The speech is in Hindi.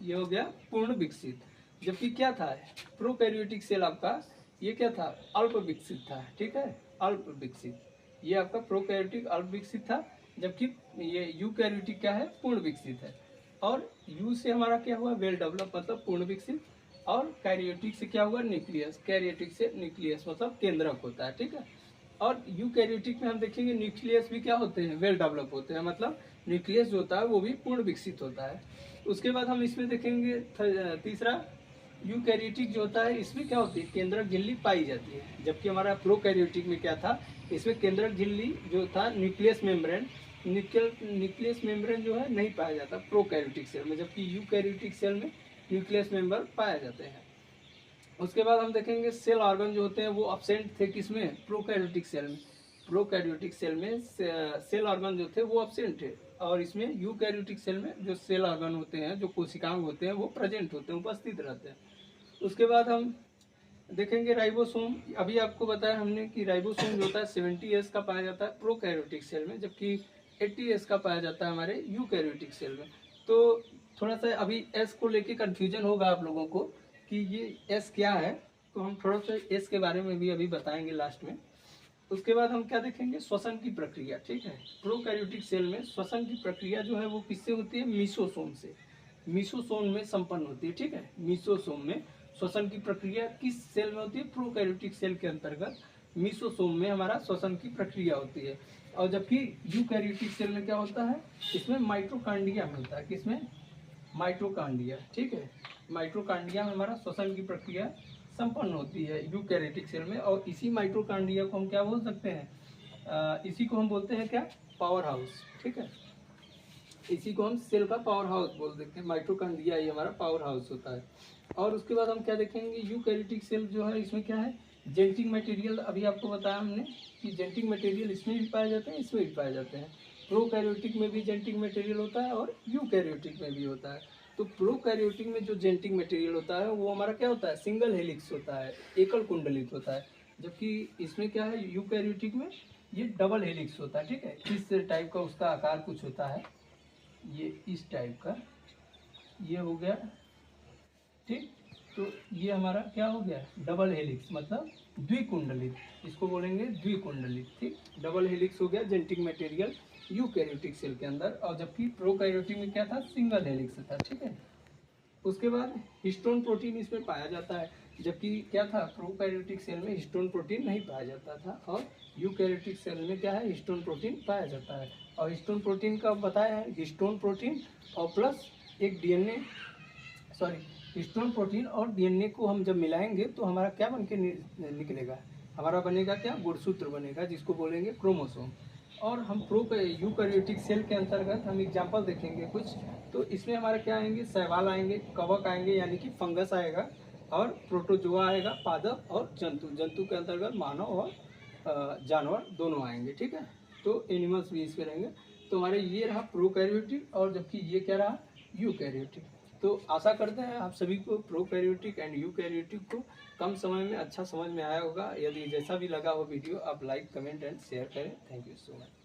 ये हो गया पूर्ण विकसित। जबकि क्या था प्रोकैरियोटिक सेल आपका ये क्या था, अल्प विकसित था, ठीक है, अल्प विकसित। ये आपका प्रोकैरियोटिक अल्प विकसित था, जबकि ये यूकैरियोटिक क्या है, पूर्ण विकसित है। और यू से हमारा क्या हुआ, वेल डेवलप मतलब पूर्ण विकसित। और कैरियोटिक से क्या हुआ, न्यूक्लियस, कैरियोटिक से न्यूक्लियस मतलब केंद्रक होता है, ठीक है। और यूकैरियोटिक में हम देखेंगे न्यूक्लियस भी क्या होते हैं, वेल डेवलप होते हैं, मतलब न्यूक्लियस जो होता है वो भी पूर्ण विकसित होता है। उसके बाद हम इसमें देखेंगे तीसरा यूकैरियोटिक जो होता है, इसमें क्या होती है, केंद्रक झिल्ली पाई जाती है। जबकि हमारा प्रोकैरियोटिक में क्या था, इसमें केंद्रक झिल्ली जो था न्यूक्लियस मेम्ब्रेन, न्यूक्लियस मेम्ब्रेन जो है नहीं पाया जाता प्रोकैरियोटिक सेल में, जबकि यूकैरियोटिक सेल में न्यूक्लियस मेम्बर पाए जाते हैं। उसके बाद हम देखेंगे सेल ऑर्गन जो होते हैं वो अब्सेंट थे किसमें, प्रोकैरियोटिक सेल में। प्रोकैरियोटिक सेल में सेल ऑर्गन जो थे वो अब्सेंट थे, और इसमें यूकैरियोटिक सेल में जो सेल ऑर्गन होते हैं, जो कोशिकांग होते हैं वो प्रेजेंट होते हैं, उपस्थित रहते हैं। उसके बाद हम देखेंगे राइबोसोम। अभी आपको बताया हमने कि राइबोसोम जो होता है 70S का पाया जाता है प्रोकैरियोटिक सेल में, जबकि 80S का पाया जाता है हमारे यूकैरियोटिक सेल में। तो थोड़ा सा अभी एस को लेके कंफ्यूजन होगा आप लोगों को कि ये एस क्या है, तो हम थोड़ा सा एस के बारे में भी अभी बताएंगे लास्ट में। उसके बाद हम क्या देखेंगे, श्वसन की प्रक्रिया, ठीक है। प्रोकैरियोटिक सेल में श्वसन की प्रक्रिया जो है वो किससे होती है, मीसोसोम से, मीसोसोम में संपन्न होती है, ठीक है। मीसोसोम में श्वसन की प्रक्रिया किस सेल में होती है, प्रोकैरियोटिक सेल के अंतर्गत मीसोसोम में हमारा श्वसन की प्रक्रिया होती है। और जबकि यूकैरियोटिक सेल में क्या होता है, इसमें माइटोकांड्रिया मिलता है, किसमें, माइटोकांड्रिया, ठीक है। माइटोकांड्रिया में हमारा श्वसन की प्रक्रिया संपन्न होती है यूकैरियोटिक सेल में। और इसी माइटोकांड्रिया को हम क्या बोल सकते हैं, इसी को हम बोलते हैं क्या, पावर हाउस, ठीक है। इसी को हम सेल का पावर हाउस बोल देते हैं, माइटोकांड्रिया ये हमारा पावर हाउस होता है। और उसके बाद हम क्या देखेंगे, यूकैरियोटिक सेल जो है इसमें क्या है, जेनेटिक मटेरियल। अभी आपको बताया हमने कि जेनेटिक मटेरियल इसमें भी पाए जाते हैं, इसमें भी पाए जाते हैं। प्रोकैरियोटिक में भी जेनेटिक मटेरियल होता है और यूकैरियोटिक में भी होता है। तो प्रोकैरियोटिक में जो जेनेटिक मटेरियल होता है वो हमारा क्या होता है, सिंगल हेलिक्स होता है, एकल कुंडलित होता है। जबकि इसमें क्या है, यूकैरियोटिक में ये डबल हेलिक्स होता है, ठीक है। इस टाइप का उसका आकार कुछ होता है, ये इस टाइप का ये हो गया, ठीक। तो ये हमारा क्या हो गया, डबल हेलिक्स मतलब द्विकुंडलित, इसको बोलेंगे द्विकुंडलित, ठीक। डबल हेलिक्स हो गया जेनेटिक मटेरियल यूकैरियोटिक सेल के अंदर। और जबकि प्रोकैरियोटिक में क्या था, सिंगल हेलिक्स था, ठीक है। उसके बाद हिस्टोन प्रोटीन इसमें पाया जाता है, जबकि क्या था, प्रोकैरियोटिक सेल में हिस्टोन प्रोटीन नहीं पाया जाता था, और यूकैरियोटिक सेल में क्या है, हिस्टोन प्रोटीन पाया जाता है। और हिस्टोन प्रोटीन का बताया है, हिस्टोन प्रोटीन और प्लस एक डीएनए, सॉरी, हिस्टोन प्रोटीन और डीएनए को हम जब मिलाएंगे तो हमारा क्या बन के निकलेगा, हमारा बनेगा क्या, गुणसूत्र बनेगा, जिसको बोलेंगे क्रोमोसोम। और हम यूकैरियोटिक सेल के अंतर्गत हम एग्जाम्पल देखेंगे कुछ। तो इसमें हमारे क्या आएंगे, शैवाल आएंगे, कवक आएंगे यानी कि फंगस आएगा, और प्रोटोजोआ आएगा, पादप, और जंतु, जंतु के अंतर्गत मानव और जानवर दोनों आएंगे, ठीक है। तो एनिमल्स भी इसमें रहेंगे। तो हमारे ये रहा प्रोकैरियोटिक, और जबकि ये क्या रहा, यूकैरियोटिक। तो आशा करते हैं आप सभी को प्रोकैरियोटिक एंड यूकैरियोटिक को कम समय में अच्छा समझ में आया होगा। यदि जैसा भी लगा हो वीडियो, आप लाइक, कमेंट एंड शेयर करें। Thank you so much.